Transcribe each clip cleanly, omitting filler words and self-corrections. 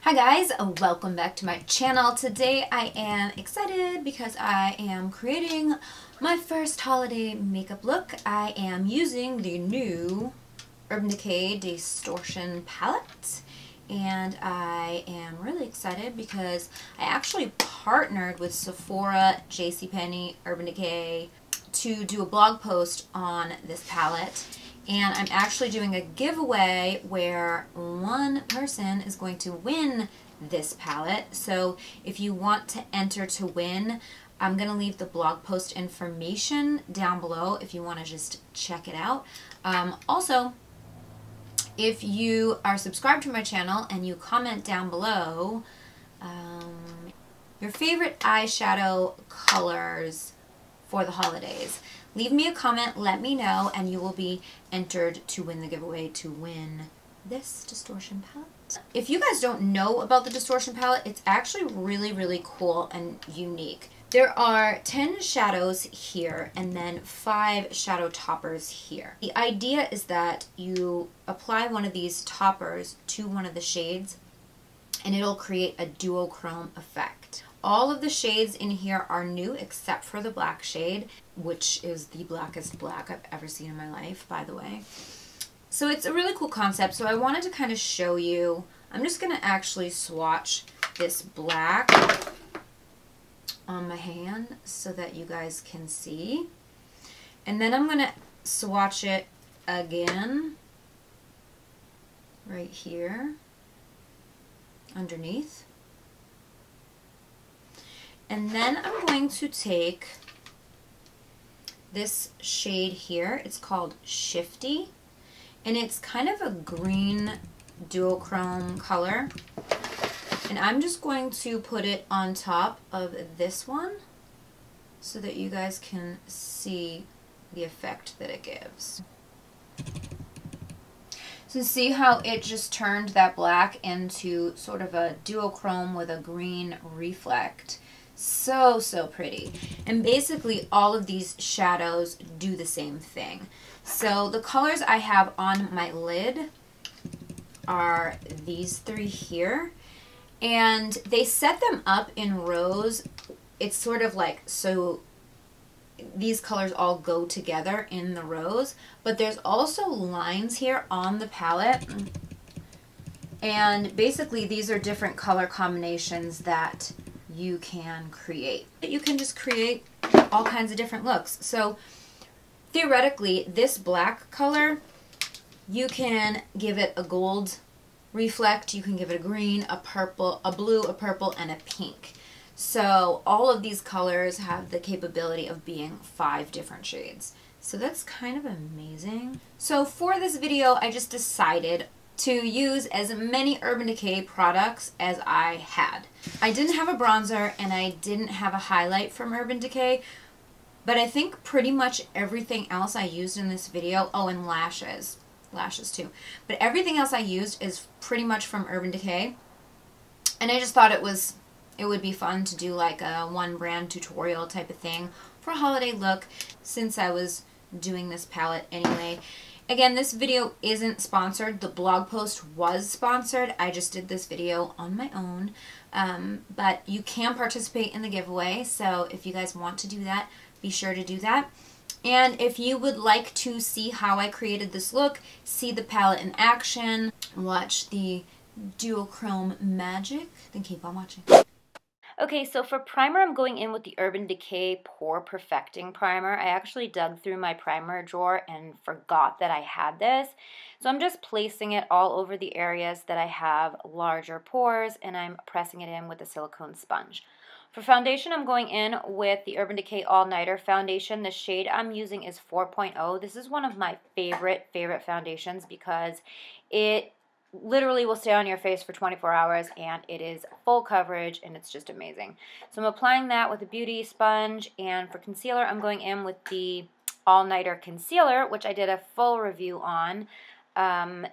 Hi guys, welcome back to my channel. Today I am excited because I am creating my first holiday makeup look. I am using the new Urban Decay Distortion palette, and I am really excited because I actually partnered with Sephora, JCPenney, Urban Decay to do a blog post on this palette. And I'm actually doing a giveaway where one person is going to win this palette. So if you want to enter to win, I'm going to leave the blog post information down below if you want to just check it out. Also, if you are subscribed to my channel and you comment down below your favorite eyeshadow colors for the holidays, leave me a comment, let me know, and you will be entered to win the giveaway to win this Distortion palette. If you guys don't know about the Distortion palette, it's actually really cool and unique. There are 10 shadows here and then 5 shadow toppers here. The idea is that you apply one of these toppers to one of the shades and it'll create a duochrome effect. All of the shades in here are new except for the black shade, which is the blackest black I've ever seen in my life, by the way. So it's a really cool concept. So I wanted to kind of show you. I'm just going to actually swatch this black on my hand so that you guys can see. And then I'm going to swatch it again right here underneath. And then I'm going to take this shade here. It's called Shifty, and it's kind of a green duochrome color. And I'm just going to put it on top of this one so that you guys can see the effect that it gives. So see how it just turned that black into sort of a duochrome with a green reflect. So pretty. And basically all of these shadows do the same thing. So the colors I have on my lid are these 3 here, and they set them up in rows. It's sort of like, so these colors all go together in the rows, but there's also lines here on the palette, and basically these are different color combinations that you can create. You can just create all kinds of different looks. So theoretically, this black color, you can give it a gold reflect, you can give it a green, a purple, a blue, a purple, and a pink. So all of these colors have the capability of being 5 different shades. So that's kind of amazing. So for this video, I just decided to use as many Urban Decay products as I had. I didn't have a bronzer and I didn't have a highlight from Urban Decay, but I think pretty much everything else I used in this video, oh, and lashes too, but everything else I used is pretty much from Urban Decay, and I just thought it would be fun to do like a one brand tutorial type of thing for a holiday look since I was doing this palette anyway. Again, this video isn't sponsored. The blog post was sponsored. I just did this video on my own. But you can participate in the giveaway. So if you guys want to do that, be sure to do that. And if you would like to see how I created this look, see the palette in action, watch the duochrome magic, then keep on watching. Okay, so for primer, I'm going in with the Urban Decay Pore Perfecting Primer. I actually dug through my primer drawer and forgot that I had this. So I'm just placing it all over the areas that I have larger pores, and I'm pressing it in with a silicone sponge. For foundation, I'm going in with the Urban Decay All Nighter Foundation. The shade I'm using is 4.0. This is one of my favorite foundations because it literally will stay on your face for 24 hours and it is full coverage and it's just amazing. So I'm applying that with a beauty sponge, and for concealer I'm going in with the All Nighter Concealer, which I did a full review on.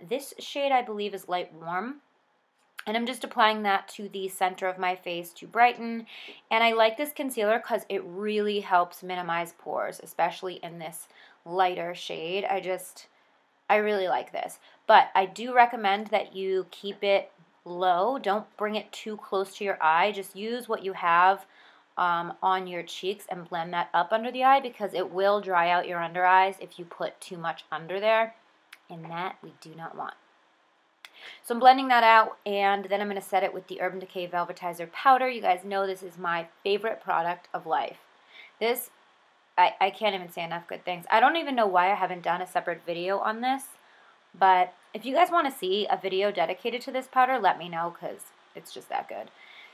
This shade I believe is Light Warm, and I'm just applying that to the center of my face to brighten. And I like this concealer because it really helps minimize pores, especially in this lighter shade. I really like this. But I do recommend that you keep it low. Don't bring it too close to your eye. Just use what you have on your cheeks and blend that up under the eye, because it will dry out your under eyes if you put too much under there, and that we do not want. So I'm blending that out, and then I'm going to set it with the Urban Decay Velvetizer Powder. You guys know this is my favorite product of life. This, I can't even say enough good things. I don't even know why I haven't done a separate video on this, but if you guys want to see a video dedicated to this powder, let me know, because it's just that good.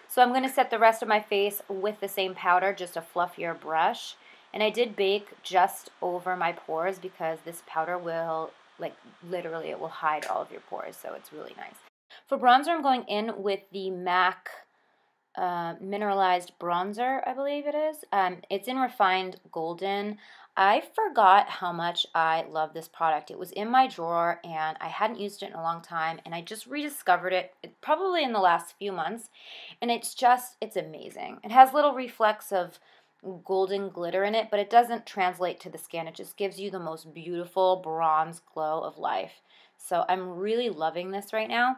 So I'm going to set the rest of my face with the same powder, just a fluffier brush. And I did bake just over my pores, because this powder will, like, literally it will hide all of your pores, so it's really nice. For bronzer, I'm going in with the MAC Mineralized Bronzer, I believe it is. It's in Refined Golden. I forgot how much I love this product. It was in my drawer, and I hadn't used it in a long time, and I just rediscovered it probably in the last few months, and it's amazing. It has little reflects of golden glitter in it, but it doesn't translate to the skin. It just gives you the most beautiful bronze glow of life. So I'm really loving this right now.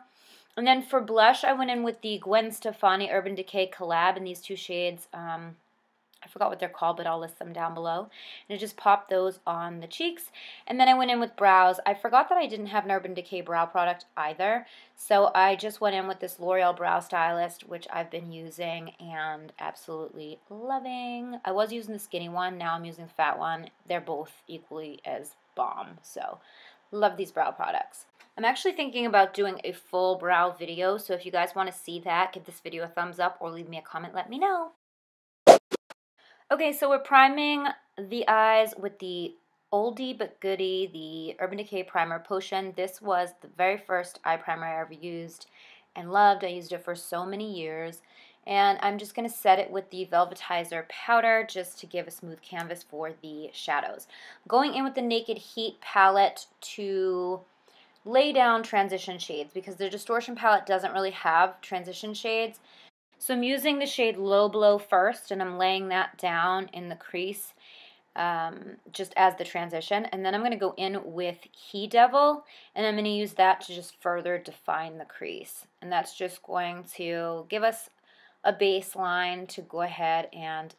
And then for blush, I went in with the Gwen Stefani Urban Decay collab in these two shades. I forgot what they're called, but I'll list them down below. And I just popped those on the cheeks. And then I went in with brows. I forgot that I didn't have an Urban Decay brow product either. So I just went in with this L'Oreal Brow Stylist, which I've been using and absolutely loving. I was using the skinny one. Now I'm using the fat one. They're both equally as bomb. So love these brow products. I'm actually thinking about doing a full brow video. So if you guys want to see that, give this video a thumbs up or leave me a comment. Let me know. Okay, so we're priming the eyes with the oldie but goodie, the Urban Decay Primer Potion. This was the very first eye primer I ever used and loved. I used it for so many years. And I'm just going to set it with the Velvetizer Powder just to give a smooth canvas for the shadows. Going in with the Naked Heat palette to lay down transition shades, because the Distortion palette doesn't really have transition shades. So I'm using the shade Low Blow first, and I'm laying that down in the crease just as the transition. And then I'm going to go in with He Devil, and I'm going to use that to just further define the crease. And that's just going to give us a baseline to go ahead and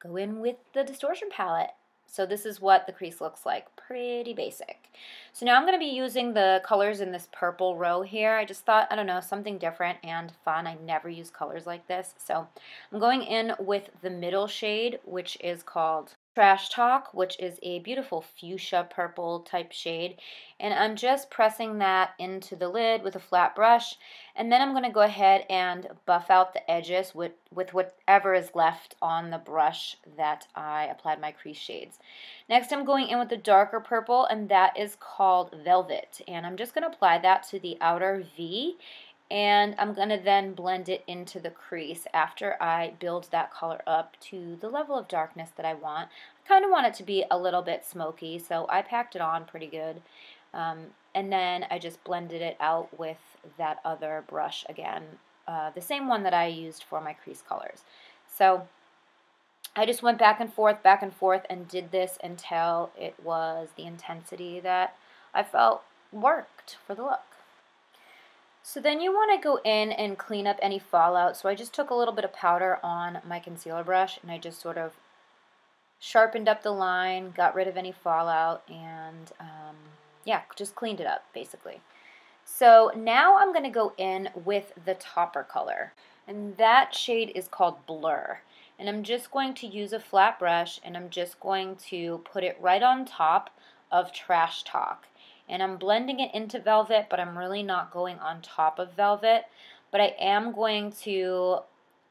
go in with the Distortion palette. So this is what the crease looks like, pretty basic. So now I'm going to be using the colors in this purple row here. I just thought, I don't know, something different and fun. I never use colors like this. So I'm going in with the middle shade, which is called Trash Talk, which is a beautiful fuchsia purple type shade. And I'm just pressing that into the lid with a flat brush. And then I'm going to go ahead and buff out the edges with whatever is left on the brush that I applied my crease shades. Next, I'm going in with the darker purple, and that is called Velvet. And I'm just going to apply that to the outer V. And I'm going to then blend it into the crease after I build that color up to the level of darkness that I want. I kind of want it to be a little bit smoky, so I packed it on pretty good. And then I just blended it out with that other brush again, the same one that I used for my crease colors. So I just went back and forth, and did this until it was the intensity that I felt worked for the look. So then you want to go in and clean up any fallout. So I just took a little bit of powder on my concealer brush, and I just sort of sharpened up the line, got rid of any fallout, and yeah, just cleaned it up basically. So now I'm going to go in with the topper color, and that shade is called Blur. And I'm just going to use a flat brush, and I'm just going to put it right on top of Trash Talk. And I'm blending it into Velvet, but I'm really not going on top of Velvet. But I am going to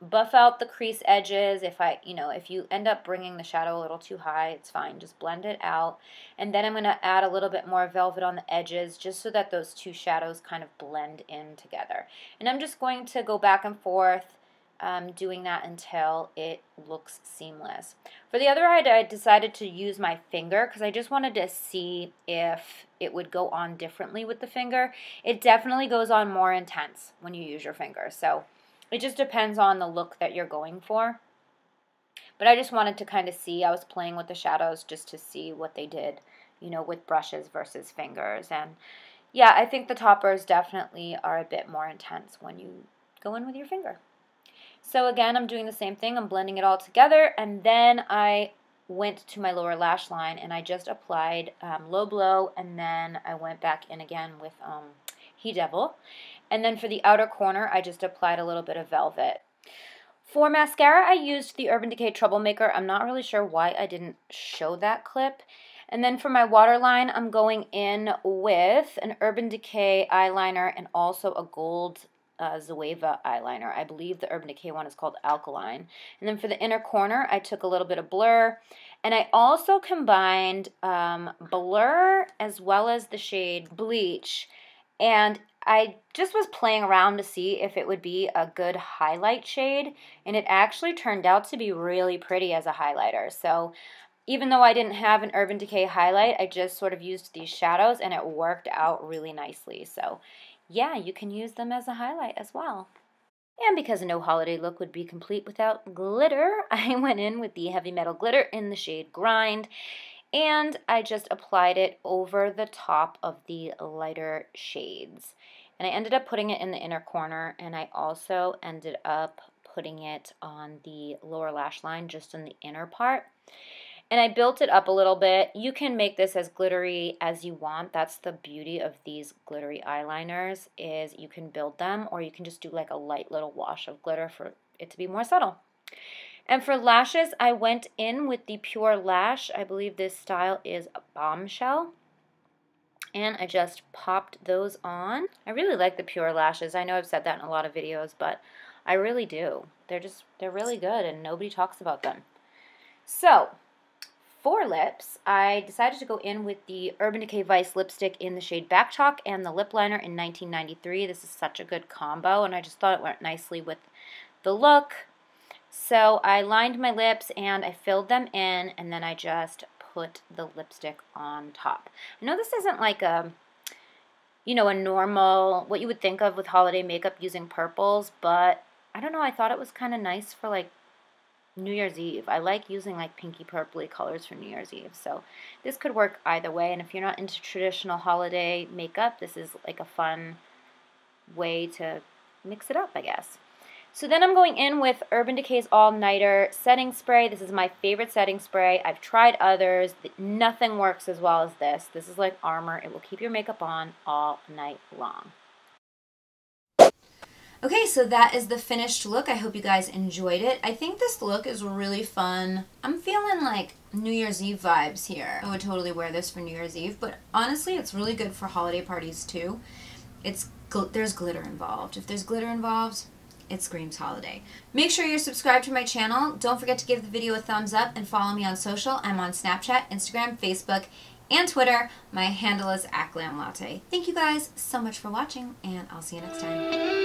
buff out the crease edges. If you end up bringing the shadow a little too high, it's fine. Just blend it out. And then I'm going to add a little bit more Velvet on the edges, just so that those two shadows kind of blend in together. And I'm just going to go back and forth, doing that until it looks seamless. For the other eye, I decided to use my finger because I just wanted to see if it would go on differently with the finger. It definitely goes on more intense when you use your finger, so it just depends on the look that you're going for. But I just wanted to kind of see, I was playing with the shadows just to see what they did, with brushes versus fingers. And yeah, I think the toppers definitely are a bit more intense when you go in with your finger. So again, I'm doing the same thing. I'm blending it all together, and then I went to my lower lash line and I just applied low blow, and then I went back in again with He Devil. And then for the outer corner, I just applied a little bit of Velvet. For mascara, I used the Urban Decay Troublemaker. I'm not really sure why I didn't show that clip. And then for my waterline, I'm going in with an Urban Decay eyeliner and also a gold Zoeva eyeliner. I believe the Urban Decay one is called Alkaline. And then for the inner corner, I took a little bit of Blur. And I also combined Blur as well as the shade Bleach. And I just was playing around to see if it would be a good highlight shade, and it actually turned out to be really pretty as a highlighter. So even though I didn't have an Urban Decay highlight, I just sort of used these shadows, and it worked out really nicely. So yeah, you can use them as a highlight as well. And because no holiday look would be complete without glitter, I went in with the Heavy Metal Glitter in the shade Grind. And I just applied it over the top of the lighter shades. And I ended up putting it in the inner corner, and I also ended up putting it on the lower lash line, just in the inner part. And I built it up a little bit. You can make this as glittery as you want. That's the beauty of these glittery eyeliners, is you can build them, or you can just do like a light little wash of glitter for it to be more subtle. And for lashes, I went in with the Pure Lash. I believe this style is a Bombshell. And I just popped those on. I really like the Pure Lashes. I know I've said that in a lot of videos, but I really do. They're really good, and nobody talks about them. So, for lips, I decided to go in with the Urban Decay Vice lipstick in the shade Back Chalk and the lip liner in 1993. This is such a good combo, and I just thought it went nicely with the look. So I lined my lips and I filled them in, and then I just put the lipstick on top. I know this isn't like a normal, what you would think of with holiday makeup using purples, but I don't know, I thought it was kind of nice for like New Year's Eve. I like using like pinky purpley colors for New Year's Eve, so this could work either way. And if you're not into traditional holiday makeup, this is like a fun way to mix it up, I guess. So then I'm going in with Urban Decay's All Nighter setting spray. This is my favorite setting spray. I've tried others. Nothing works as well as this. This is like armor. It will keep your makeup on all night long. Okay, so that is the finished look. I hope you guys enjoyed it. I think this look is really fun. I'm feeling like New Year's Eve vibes here. I would totally wear this for New Year's Eve, but honestly, it's really good for holiday parties too. There's glitter involved. If there's glitter involved, it screams holiday. Make sure you're subscribed to my channel. Don't forget to give the video a thumbs up and follow me on social. I'm on Snapchat, Instagram, Facebook, and Twitter. My handle is @glamlatte. Thank you guys so much for watching, and I'll see you next time.